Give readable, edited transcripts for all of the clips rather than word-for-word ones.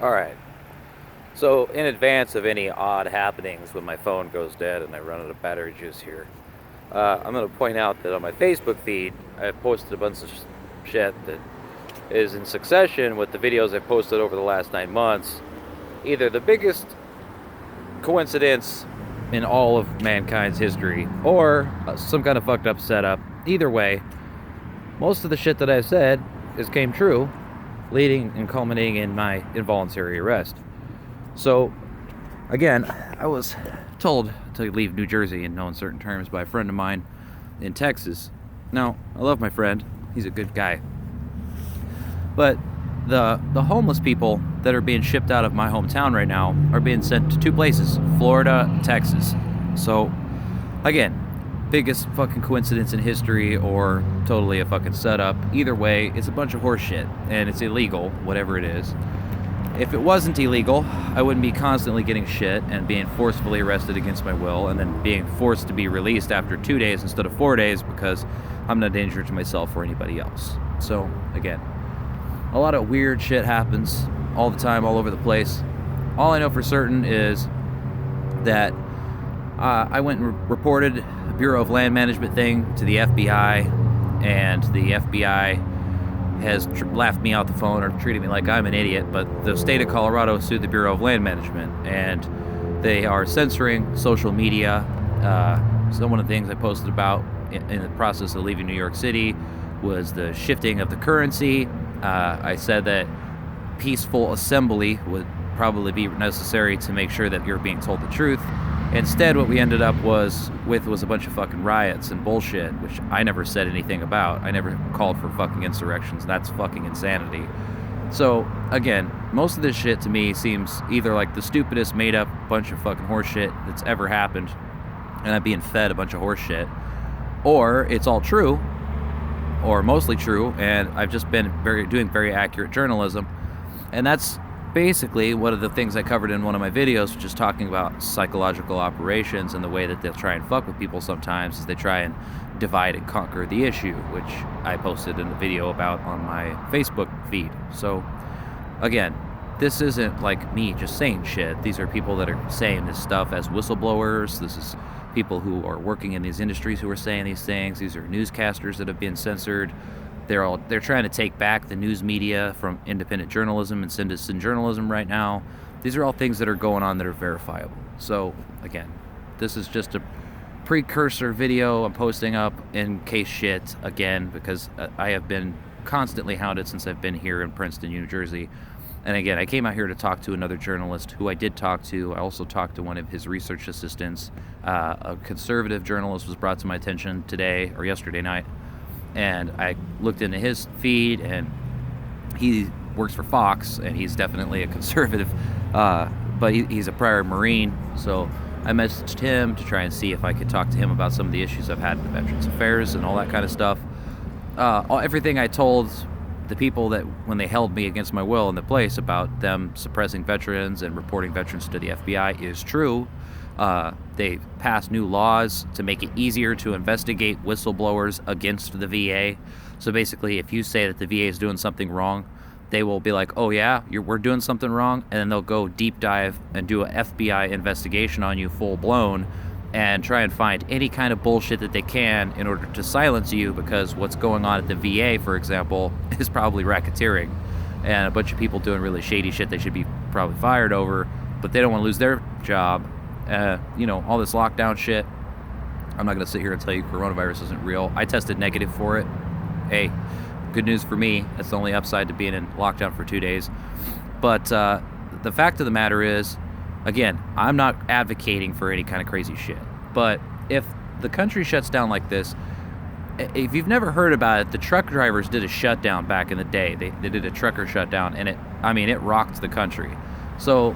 All right. So, in advance of any odd happenings when my phone goes dead and I run out of battery juice here, I'm going to point out that on my Facebook feed, I've posted a bunch of shit that is in succession with the videos I've posted over the last 9 months. Either the biggest coincidence in all of mankind's history, or some kind of fucked up setup. Either way, most of the shit that I've said came true, leading and culminating in my involuntary arrest. So, again, I was told to leave New Jersey in no uncertain terms by a friend of mine in Texas. Now, I love my friend. He's a good guy. But the homeless people that are being shipped out of my hometown right now are being sent to two places, Florida, Texas. So, again, biggest fucking coincidence in history or totally a fucking setup. Either way, it's a bunch of horse shit, and it's illegal, whatever it is. If it wasn't illegal, I wouldn't be constantly getting shit and being forcefully arrested against my will and then being forced to be released after 2 days instead of 4 days because I'm not a danger to myself or anybody else. So, again, a lot of weird shit happens all the time, all over the place. All I know for certain is that I went and reported a Bureau of Land Management thing to the FBI, and the FBI has laughed me out the phone or treated me like I'm an idiot, but the state of Colorado sued the Bureau of Land Management, and they are censoring social media. So one of the things I posted about in the process of leaving New York City was the shifting of the currency. I said that peaceful assembly would probably be necessary to make sure that you're being told the truth. Instead, what we ended up was a bunch of fucking riots and bullshit, which I never said anything about. I never called for fucking insurrections. That's fucking insanity. So, again, most of this shit to me seems either like the stupidest made up bunch of fucking horseshit that's ever happened, and I'm being fed a bunch of horseshit, or it's all true, or mostly true, and I've just been doing very accurate journalism. And that's basically one of the things I covered in one of my videos, which is talking about psychological operations and the way that they'll try and fuck with people sometimes is they try and divide and conquer the issue, which I posted in a video about on my Facebook feed. So, again, this isn't like me just saying shit. These are people that are saying this stuff as whistleblowers. This is people who are working in these industries who are saying these things. These are newscasters that have been censored. They're trying to take back the news media from independent journalism and citizen journalism right now. These are all things that are going on that are verifiable. So, again, this is just a precursor video I'm posting up in case shit, again, because I have been constantly hounded since I've been here in Princeton, New Jersey. And again, I came out here to talk to another journalist who I did talk to. I also talked to one of his research assistants. A conservative journalist was brought to my attention today or yesterday night. And I looked into his feed, and he works for Fox, and he's definitely a conservative, but he's a prior Marine. So I messaged him to try and see if I could talk to him about some of the issues I've had in Veterans Affairs and all that kind of stuff. Everything I told the people that when they held me against my will in the place about them suppressing veterans and reporting veterans to the FBI is true. They passed new laws to make it easier to investigate whistleblowers against the VA. So basically, if you say that the VA is doing something wrong, they will be like, oh yeah, we're doing something wrong, and then they'll go deep dive and do an FBI investigation on you full blown and try and find any kind of bullshit that they can in order to silence you, because what's going on at the VA, for example, is probably racketeering and a bunch of people doing really shady shit they should be probably fired over, but they don't want to lose their job. All this lockdown shit. I'm not going to sit here and tell you coronavirus isn't real. I tested negative for it. Hey, good news for me. That's the only upside to being in lockdown for 2 days. But the fact of the matter is, again, I'm not advocating for any kind of crazy shit. But if the country shuts down like this, if you've never heard about it, the truck drivers did a shutdown back in the day. They did a trucker shutdown, and it rocked the country. So,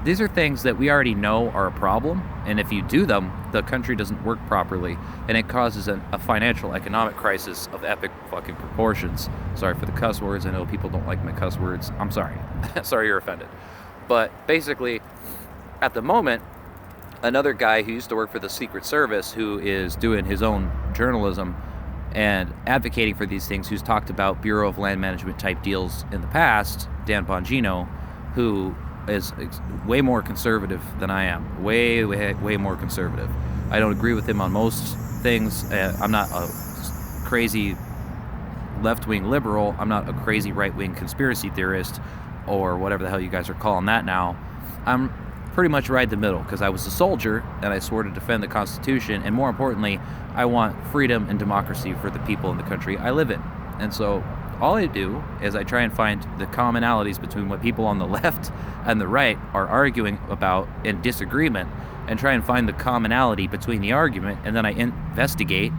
these are things that we already know are a problem, and if you do them, the country doesn't work properly, and it causes a financial economic crisis of epic fucking proportions. Sorry for the cuss words. I know people don't like my cuss words. I'm sorry. Sorry you're offended. But basically, at the moment, another guy who used to work for the Secret Service, who is doing his own journalism and advocating for these things, who's talked about Bureau of Land Management type deals in the past, Dan Bongino, who is way more conservative than I am. Way more conservative. I don't agree with him on most things. I'm not a crazy left-wing liberal. I'm not a crazy right-wing conspiracy theorist or whatever the hell you guys are calling that now. I'm pretty much right in the middle because I was a soldier and I swore to defend the Constitution, and more importantly, I want freedom and democracy for the people in the country I live in. And so all I do is I try and find the commonalities between what people on the left and the right are arguing about in disagreement, and try and find the commonality between the argument, and then I investigate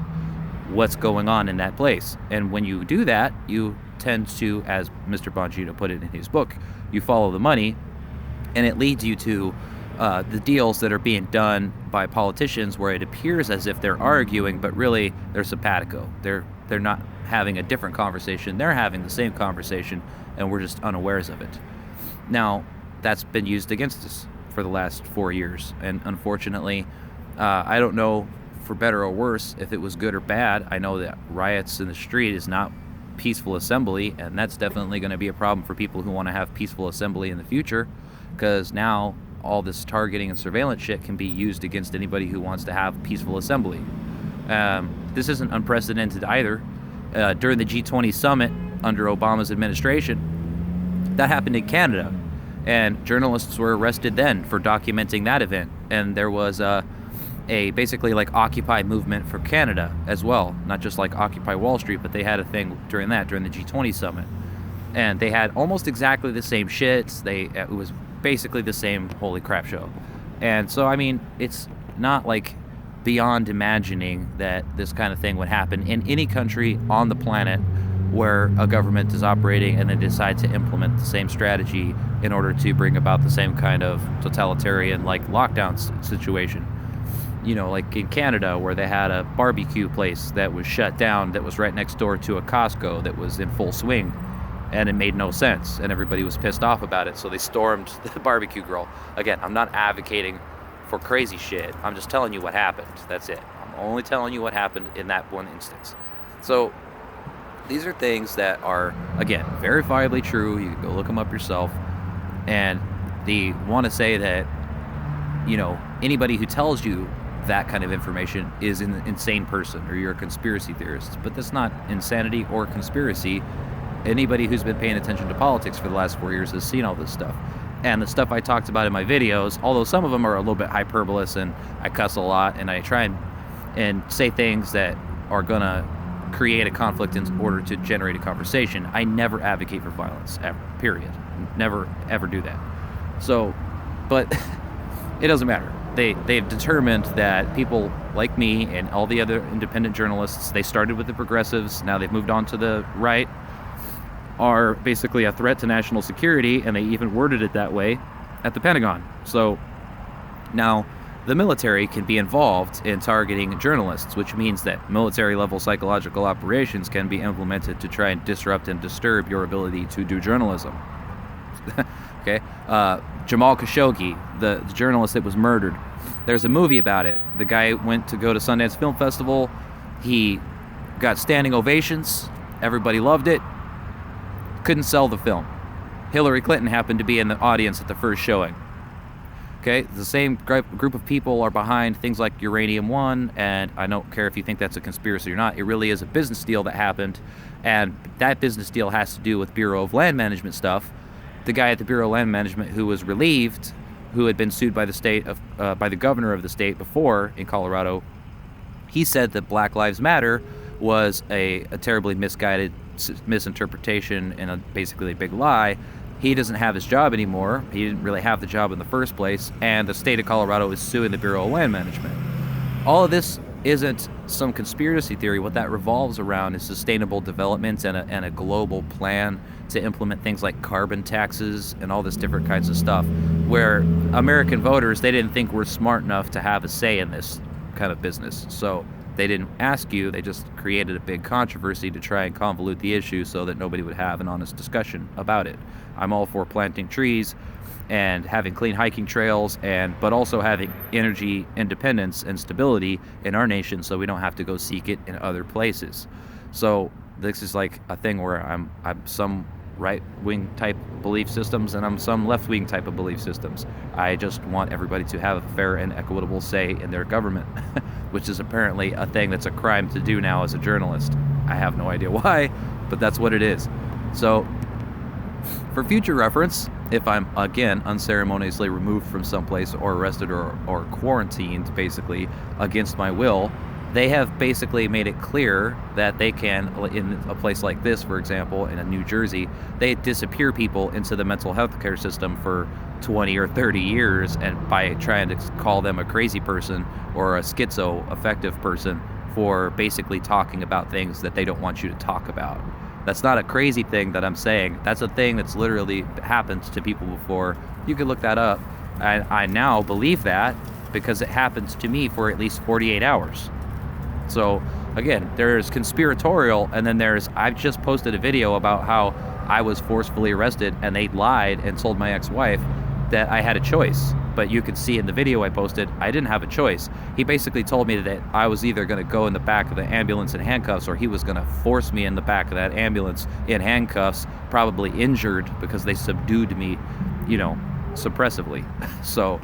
what's going on in that place. And when you do that, you tend to, as Mr. Bongino put it in his book, you follow the money, and it leads you to the deals that are being done by politicians where it appears as if they're arguing, but really they're simpatico. They're not having a different conversation. They're having the same conversation, and we're just unawares of it. Now, that's been used against us for the last 4 years, and unfortunately, I don't know for better or worse if it was good or bad. I know that riots in the street is not peaceful assembly, and that's definitely going to be a problem for people who want to have peaceful assembly in the future, because now all this targeting and surveillance shit can be used against anybody who wants to have peaceful assembly. This isn't unprecedented either. During the G20 summit under Obama's administration, that happened in Canada, and journalists were arrested then for documenting that event. And there was a basically like Occupy movement for Canada as well, not just like Occupy Wall Street, but they had a thing during the G20 summit, and they had almost exactly the same shits. It was basically the same holy crap show. And so, I mean, it's not like beyond imagining that this kind of thing would happen in any country on the planet where a government is operating and they decide to implement the same strategy in order to bring about the same kind of totalitarian like lockdown situation. You know, like in Canada, where they had a barbecue place that was shut down that was right next door to a Costco that was in full swing, and it made no sense, and everybody was pissed off about it, so they stormed the barbecue grill. Again, I'm not advocating for crazy shit. I'm just telling you what happened. That's it. I'm only telling you what happened in that one instance. So these are things that are, again, verifiably true. You can go look them up yourself. And they want to say that, you know, anybody who tells you that kind of information is an insane person or you're a conspiracy theorist. But that's not insanity or conspiracy. Anybody who's been paying attention to politics for the last 4 years has seen all this stuff. And the stuff I talked about in my videos, although some of them are a little bit hyperbolous and I cuss a lot and I try and say things that are going to create a conflict in order to generate a conversation, I never advocate for violence, ever, period. Never, ever do that. So, but it doesn't matter. They've determined that people like me and all the other independent journalists, they started with the progressives, now they've moved on to the right, are basically a threat to national security, and they even worded it that way at the Pentagon. So now the military can be involved in targeting journalists, which means that military-level psychological operations can be implemented to try and disrupt and disturb your ability to do journalism. Okay? Jamal Khashoggi, the journalist that was murdered, there's a movie about it. The guy went to go to Sundance Film Festival. He got standing ovations. Everybody loved it. Couldn't sell the film. Hillary Clinton happened to be in the audience at the first showing. Okay, the same group of people are behind things like Uranium One, and I don't care if you think that's a conspiracy or not. It really is a business deal that happened, and that business deal has to do with Bureau of Land Management stuff. The guy at the Bureau of Land Management who was relieved, who had been sued by the state of by the governor of the state before in Colorado, he said that Black Lives Matter was a terribly misguided misinterpretation and basically a big lie. He doesn't have his job anymore. He didn't really have the job in the first place, and the state of Colorado is suing the Bureau of Land Management. All of this isn't some conspiracy theory. What that revolves around is sustainable development and a global plan to implement things like carbon taxes and all this different kinds of stuff, where American voters, they didn't think we're smart enough to have a say in this kind of business. So they didn't ask you, they just created a big controversy to try and convolute the issue so that nobody would have an honest discussion about it. I'm all for planting trees and having clean hiking trails, but also having energy independence and stability in our nation so we don't have to go seek it in other places. So this is like a thing where I'm right-wing type belief systems, and I'm some left-wing type of belief systems. I just want everybody to have a fair and equitable say in their government, which is apparently a thing that's a crime to do now as a journalist. I have no idea why, but that's what it is. So, for future reference, if I'm, again, unceremoniously removed from someplace or arrested or quarantined, basically, against my will, they have basically made it clear that they can, in a place like this, for example, in New Jersey, they disappear people into the mental health care system for 20 or 30 years, and by trying to call them a crazy person or a schizo-affective person for basically talking about things that they don't want you to talk about. That's not a crazy thing that I'm saying. That's a thing that's literally happened to people before. You can look that up. I now believe that because it happened to me for at least 48 hours. So, again, there's conspiratorial, and then I've just posted a video about how I was forcefully arrested, and they lied and told my ex-wife that I had a choice. But you can see in the video I posted, I didn't have a choice. He basically told me that I was either going to go in the back of the ambulance in handcuffs, or he was going to force me in the back of that ambulance in handcuffs, probably injured because they subdued me, suppressively. So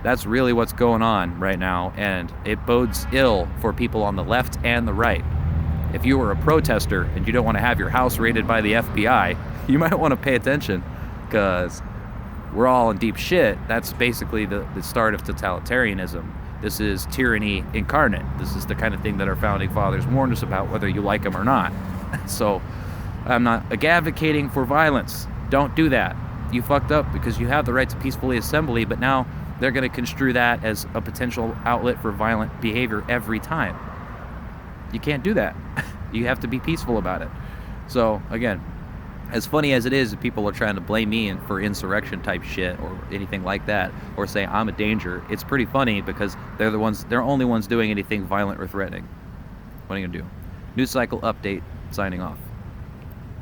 that's really what's going on right now, and it bodes ill for people on the left and the right. If you were a protester and you don't want to have your house raided by the FBI, you might want to pay attention, because we're all in deep shit. That's basically the start of totalitarianism. This is tyranny incarnate. This is the kind of thing that our founding fathers warned us about, whether you like them or not. So I'm not advocating for violence. Don't do that. You fucked up because you have the right to peacefully assembly, but now they're going to construe that as a potential outlet for violent behavior every time. You can't do that. You have to be peaceful about it. So, again, as funny as it is that people are trying to blame me for insurrection type shit or anything like that, or say I'm a danger, it's pretty funny because they're the only ones doing anything violent or threatening. What are you going to do? News cycle update, signing off.